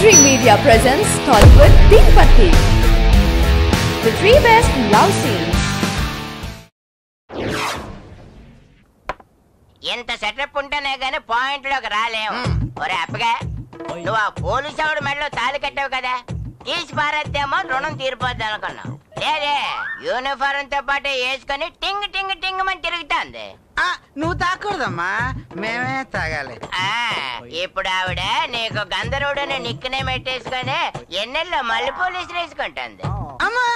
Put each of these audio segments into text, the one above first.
Dream Media presents Tollywood Deepati, the 3 best love scenes. ఎంత setup ఉంటేనే గానీ point లోకి రాలేము. ఒరే అప్పగా నువ్వు ఆ పోలీసు ఆవిడ మెడలో తాళి కట్టావు కదా, తీసి పారేద్దేమో రుణం తీరిపోద్ది అనుకున్నావు. లేదే యూనిఫారం తో పాటు వేసుకొని టింగ్ టింగ్ టింగ్ అని తిరుగుతుంది. నువ్వు తాకూడదమ్మా, మేమే తాగాలి. ఇప్పుడు ఆవిడ నీకు గంధర్వుడని నిక్కునే పెట్టేసుకొని ఎన్నెల్లో మళ్ళీ పోలీసులు వేసుకుంటుంది. అమ్మా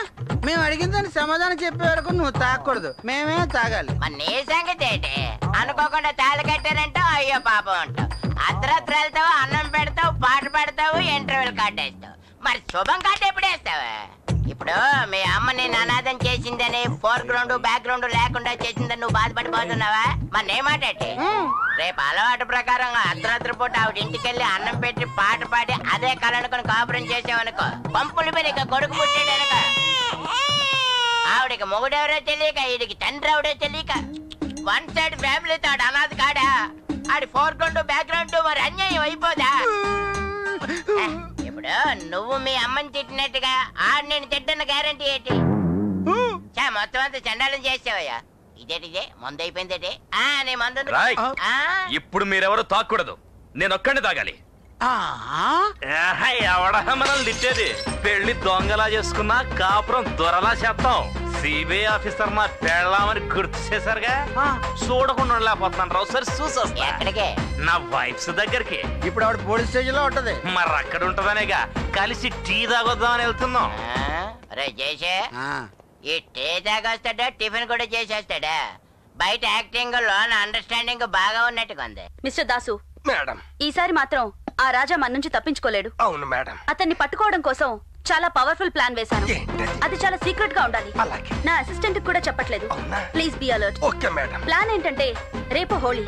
మేము అడిగిన దానికి సమాధానం చెప్పే వరకు నువ్వు తాకూడదు, మేమే తాగాలి. మరి నీ సంగతి ఏంటి? అనుకోకుండా తాళి కట్టారంటే అయ్యో పాపం అంటావు, అర్ధరాత్రి వెళ్తావు, అన్నం పెడతావు, పాట పెడతావు, ఇంటర్వ్యూలు కట్టేస్తావు. మరి శుభం కట్ట ఎప్పుడు వేస్తావా? ఇప్పుడు మీ అమ్మ నేను అనాథం చేసిందని, ఫోర్ గ్రౌండ్ బ్యాక్ గ్రౌండ్ లేకుండా చేసిందని నువ్వు బాధపడిపోతున్నావా? మరి నే మాటేంటి? రేపు అలవాటు ప్రకారం అర్ధరాత్రి పూట ఆవిడ ఇంటికెళ్ళి అన్నం పెట్టి పాట పాడి అదే కళనుకొని కాపురం చేసావనుకో, పంపులు మీద ఇక కొడుకు పుట్టాడు అనుకో, ఆవిడికి మొగుడెవరో తెలియక, వీడికి తండ్రి ఎవడో తెలియక, వన్ సైడ్ ఫ్యామిలీతో అనాథ కాడా? ఆడి ఫోర్ గ్రౌండ్ బ్యాక్ గ్రౌండ్ మరి అన్యాయం అయిపోదా? ఇప్పుడు నువ్వు మీ అమ్మని తిట్టినట్టుగా ఆడు నేను తిట్టన్న గ్యారంటీ ఏంటి? మొత్తం అంతా చండాలం చేసావయ్యా. ఇదేటిదే మందు అయిపోయిందేటి? నీ మందు ఇప్పుడు మీరెవరు తాకూడదు, నేను ఒక్కడిని తాగాలి. ఎవడ మనల్ని తిట్టేది? పెళ్లి దొంగలా చేసుకున్నా కాపురం దొరలా చేద్దాం. సిబిఐ ఆఫీసర్ మా పెళ్ళామని గుర్తు చేశారుగా, చూడకుండా లేకపోతున్నాను రావు. సరే చూసొస్తా. ఎక్కడికి? నా వైఫ్స్ దగ్గరికి. ఇప్పుడు ఆవిడ పోలీస్ స్టేషన్ లో ఉంటది. మరి అక్కడ ఉంటదనేగా కలిసి టీ తాగొద్దామని వెళ్తున్నాం. రే చేసే, ఈ టీ తాగొస్తాడా, టిఫిన్ కూడా చేసేస్తాడా? బయట యాక్టింగ్ లో అండర్స్టాండింగ్ బాగా ఉన్నట్టుగా ఉంది. మిస్టర్ దాసు మేడం, ఈసారి మాత్రం ఆ రాజా మన నుంచి తప్పించుకోలేడు. అవును మేడం. అతన్ని పట్టుకోవడం కోసం చాలా పవర్ఫుల్ ప్లాన్ వేశాను. అది చాలా సీక్రెట్ గా ఉండాలి. నా అసిస్టెంట్ కూడా చెప్పట్లేదు. Please be alert. Okay madam. Plan ఏంటంటే రేపు హోలీ,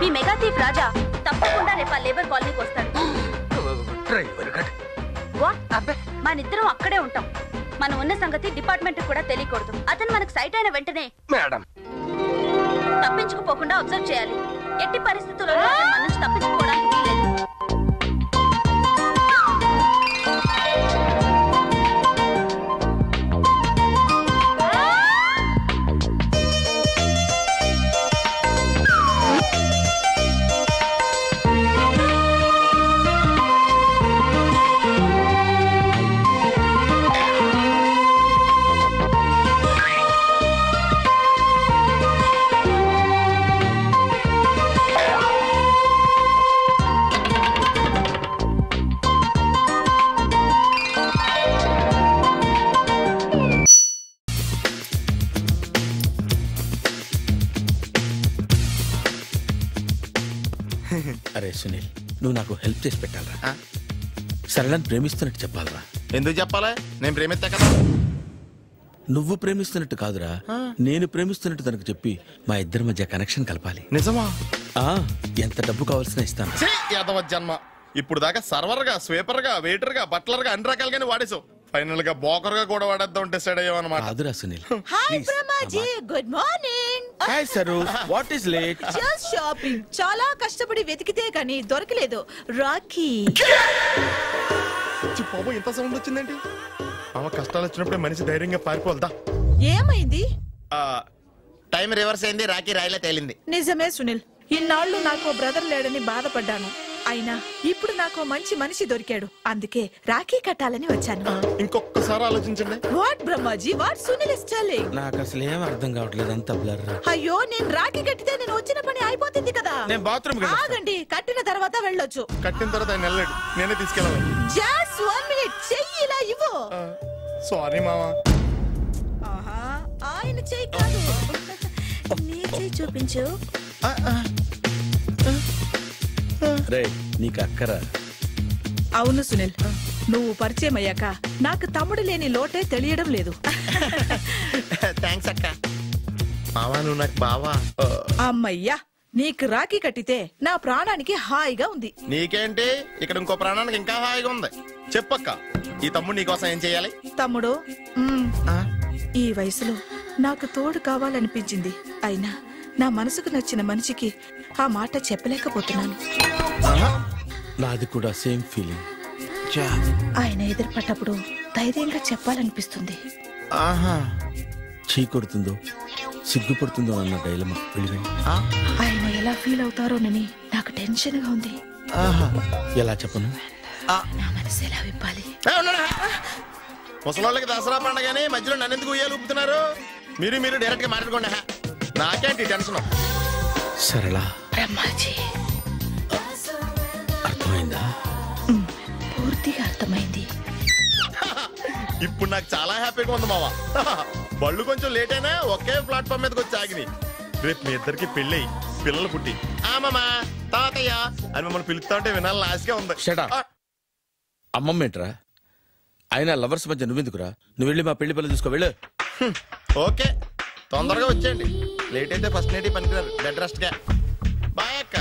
మీ మెగా థీఫ్ రాజా తప్పకుండా రేపు ఆ లేబర్ కాలనీకి వస్తాడు. మనిద్దరం అక్కడే ఉంటాం. మనం ఉన్న సంగతి డిపార్ట్మెంట్ కూడా తెలియకూడదు. అతను మనకు సైట్ అయిన వెంటనే మేడం తప్పించుకుపోకుండా అబ్జర్వ్ చేయాలి. ఎట్టి పరిస్థితుల్లో మన నుంచి తప్పించుకోవడానికి వీల్లేదు. అరే సునీల్, నువ్వు నాకు హెల్ప్ చేసి పెట్టాలరా. సరళని ప్రేమిస్తున్నట్టు చెప్పాలరా. ఎందుకు చెప్పాలా? నేను ప్రేమిస్తా కదా. నువ్వు ప్రేమిస్తున్నట్టు కాదురా, నేను ప్రేమిస్తున్నట్టు తనకు చెప్పి మా ఇద్దరి మధ్య కనెక్షన్ కలపాలి. నిజమా? ఎంత డబ్బు కావాల్సిన ఇస్తాను. యాదవ జన్మ. ఇప్పుడు దాకా సర్వర్ గా, స్వీపర్ గా, వెయిటర్ గా, బట్లర్ గా అన్ని రకాలుగానే వాడేసావు. ఫైనల్ గా బోకర్ గా కూడా వాడేద్దాం డిసైడ్ అయ్యావన్నమాట. కాదురా Sunil. Hi Brahmaji, good morning. Hi sir, what is late? Just shopping. చాలా కష్టపడి వెతికితే కానీ దొరకలేదు. రాఖీ. బాబు ఇంత సౌండ్ వచ్చిందేంటి? ఆమె కష్టాలు వచ్చినప్పుడే మనిషి ధైర్యంగా పారిపోల్దా. ఏమైంది? టైం రివర్స్ అయింది, రాఖీ రాయిలా తేలింది. నిజమే సునీల్, ఇన్నాళ్ళు నాకు బ్రదర్ లేడని బాధపడ్డాను. అయినా ఇప్పుడు నాకు మంచి మనిషి దొరికాడు, అందుకే రాఖీ కట్టాలని వచ్చాను. ఇంకొకసారి ఆలోచించండి. What Brahmaji, what Sunil is telling? నాకు అసలు ఏం అర్థం కావట్లేదు, అంత బ్లర్. అయ్యో, నేను రాఖీ కట్టితే నేను వచ్చిన పని అయిపోతుంది కదా. నేను బాత్రూమ్ ఆగండి, కట్టిన తర్వాత వెళ్ళొచ్చు. కట్టిన తర్వాత ఆయన వెళ్ళాడు, నేనే తీసుకెళ్ళాలి. జస్ట్ 1 మినిట్, చెయ్యి ఇలా ఇవ్వు. సారీ మామా. ఆయన చెయ్యి కాదు, నీ చెయ్యి చూపించు. రే, నీకు అక్కరా? అవును సునీల్, నువ్వు పరిచయం అయ్యాక నాకు తమ్ముడు లేని లోటే తెలియడం లేదు. థ్యాంక్స్ అక్క. మావా, నువ్వు నాకు బావా. అమ్మయ్యా, నీకు రాఖీ కట్టితే నా ప్రాణానికి హాయిగా ఉంది. నీకేంటి, ఇక్కడ ఇంకో ప్రాణానికి ఇంకా హాయిగా ఉంది. చెప్పక్క, ఈ తమ్ముడు నీకోసం ఏం చెయ్యాలి? తమ్ముడు, ఈ వయసులో నాకు తోడు కావాలనిపించింది. అయినా నా మనసుకు నచ్చిన మనిషికి ఆ మాట చెప్పలేకపోతున్నాను. నాది కూడా సేమ్ ఫీలింగ్. అచ్చా. ఆయన ఎదురుపడ్డప్పుడు ధైర్యంగా చెప్పాలనిపిస్తుంది. ఆహా. చీ కొడుతుందో సిగ్గుపడుతుందో అన్న డైలమా. వెళ్ళి ఆయన ఎలా ఫీల్ అవుతారోనని నాకు టెన్షన్ గా ఉంది. ఎలా చెప్పను? నా మనసు ఎలా విప్పాలి? ముసలోళ్ళకి దసరా పండగని మధ్యలో నన్ను ఎందుకు ఉయ్యాలు ఊపుతున్నారు? మీరు డైరెక్ట్ గా మాట్లాడుకోండి. నాకేంటి టెన్షన్? సరళ బ్రహ్మాజీ అర్థమైందా? పూర్తిగా అర్థమైంది. ఇప్పుడు నాకు చాలా హ్యాపీగా ఉంది మావా. బళ్ళు కొంచెం లేట్ అయినా ఒకే ప్లాట్ఫామ్ మీదకి వచ్చి ఆగినాయి. రేపు మీ ఇద్దరికి పెళ్ళి పిల్లలు పుట్టి ఆమమ్మా తాతయ్య అని మిమ్మల్ని పిలుస్తా ఉంటే వినాలని ఆశగా ఉంది. అమ్మమ్మ ఏంట్రా? అయినా లవర్స్ మధ్య నువ్వెందుకురా? నువ్వు వెళ్ళి మా పెళ్లి పిల్లలు చూసుకో. వెళ్ళు. ఓకే, తొందరగా వచ్చేయండి. లేట్ అయితే ఫస్ట్ నైట్ పనికిరారు. బెడ్ రెస్ట్ గా. బాయ్ అక్క.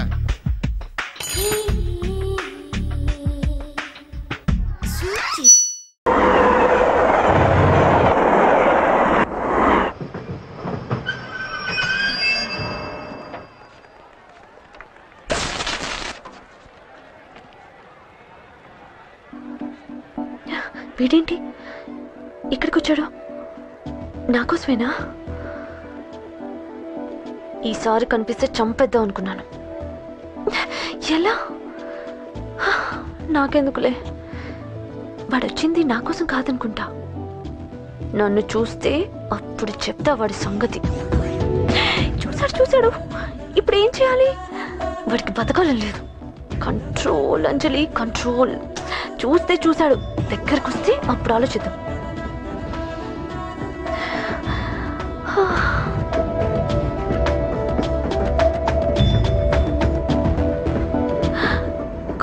వీడేంటి ఇక్కడికి వచ్చాడు? నాకోసమేనా? ఈసారి కనిపిస్తే చంపేద్దాం అనుకున్నాను. ఎలా? నాకెందుకులే. వాడొచ్చింది నా కోసం కాదనుకుంటా. నన్ను చూస్తే అప్పుడు చెప్తా వాడి సంగతి. చూశాడు. ఇప్పుడు ఏం చేయాలి? వాడికి బతకాలని లేదు. కంట్రోల్ అంజలి, కంట్రోల్. చూశాడు. దగ్గరకు వస్తే అప్పుడు ఆలోచిద్దాం.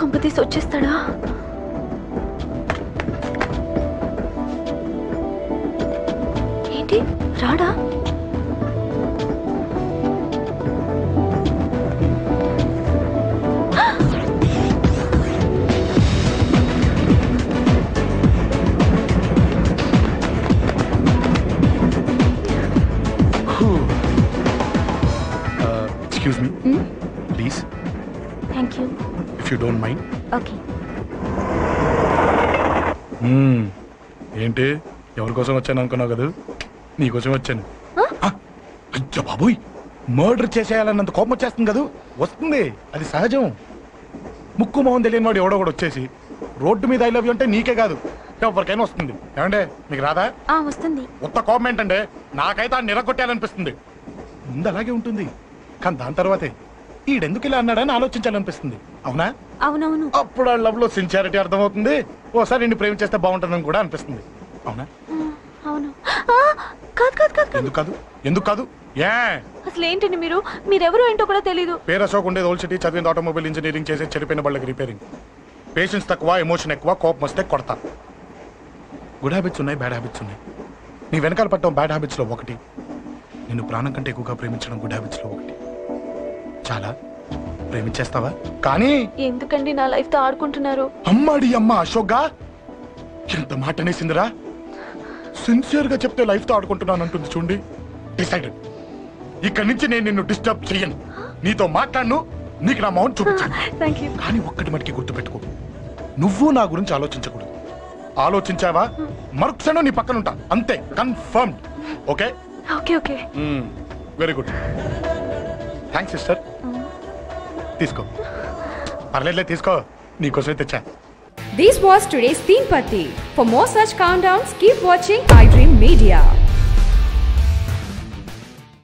కంపతీసి వచ్చేస్తాడా? ఏంటి రాడా? Excuse me, please. Thank you. If you don't mind. Okay. ఏంటి ఎవరి కోసం వచ్చాను అనుకున్నావు కదా? నీకోసం వచ్చాను. అయ్యో బాబోయ్, మర్డర్ చేసేయాలన్నంత కోపం వచ్చేస్తుంది కదా. వస్తుంది, అది సహజం. ముక్కు మొహం తెలియని వాడు ఎవడో కూడా వచ్చేసి రోడ్డు మీద ఐ లవ్ యూ అంటే నీకే కాదు ఎవరికైనా వస్తుంది. ఏమంటే మీకు రాదా? వస్తుంది. ఉత్త కోపం ఏంటంటే నాకైతే ఆ నిరగొట్టాలనిపిస్తుంది. ముందు అలాగే ఉంటుంది, కానీ దాని తర్వాతే ఈడెందుకు ఇలా అన్నాడని ఆలోచించాలనిపిస్తుంది. అవునా? అవునవును. అప్పుడు ఆ లవ్ లో సిన్సియారిటీ అర్థమవుతుంది. ఓసారి నిన్ను ప్రేమించేస్తే బాగుంటుందని కూడా అనిపిస్తుంది. అవునా? అవును. కాదు. ఎందుకు కాదు? ఏ అసలు ఏంటండి మీరెవరు ఏంటో కూడా తెలీదు. పేరు అశోక్, ఉండేది ఓల్డ్ సిటీ, చదివింది ఆటోమొబైల్ ఇంజనీరింగ్, చేసే చెడిపోయిన బళ్ళకి రిపేరింగ్. పేషెన్స్ తక్కువ, ఎమోషన్ ఎక్కువ, కోపం వస్తే కొడతా. గుడ్ హ్యాబిట్స్ ఉన్నాయి, బ్యాడ్ హ్యాబిట్స్ ఉన్నాయి. నీ వెనకాల పట్టడం బ్యాడ్ హ్యాబిట్స్ లో ఒకటి, నిన్ను ప్రాణం కంటే ఎక్కువగా ప్రేమించడం గుడ్ హ్యాబిట్స్ లో ఒకటి. చాలా ప్రేమించేస్తావా? కానీ ఎందుకండి నా లైఫ్ తో ఆడుకుంటున్నారు? అమ్మాడి అమ్మ అశోక్ గా ఎంత మాట అనేసిందిరా. సిన్సియర్ గా చెప్తే లైఫ్ తో ఆడుకుంటున్నాను అంటుంది. చూడండి, డిసైడెడ్. ఇక్కడి నుంచి నేను నిన్ను డిస్టర్బ్ చెయ్యను. నీతో మాట్లాడను, నీకు నా మౌన్ చూపించాను. కానీ ఒక్కటి మటుకి గుర్తుపెట్టుకో, నువ్వు నా గురించి ఆలోచించకూడదు. ఆలోచించావా మరుక్షణం నీ పక్కన ఉంటా. అంతే, confirmed. Okay? Okay. Very good. Thanks sister. తీసుకో, పర్లేదులే, తీసుకో, నీకోసమే తెచ్చా. This was today's Teen Patti. For more such countdowns, keep watching iDream Media.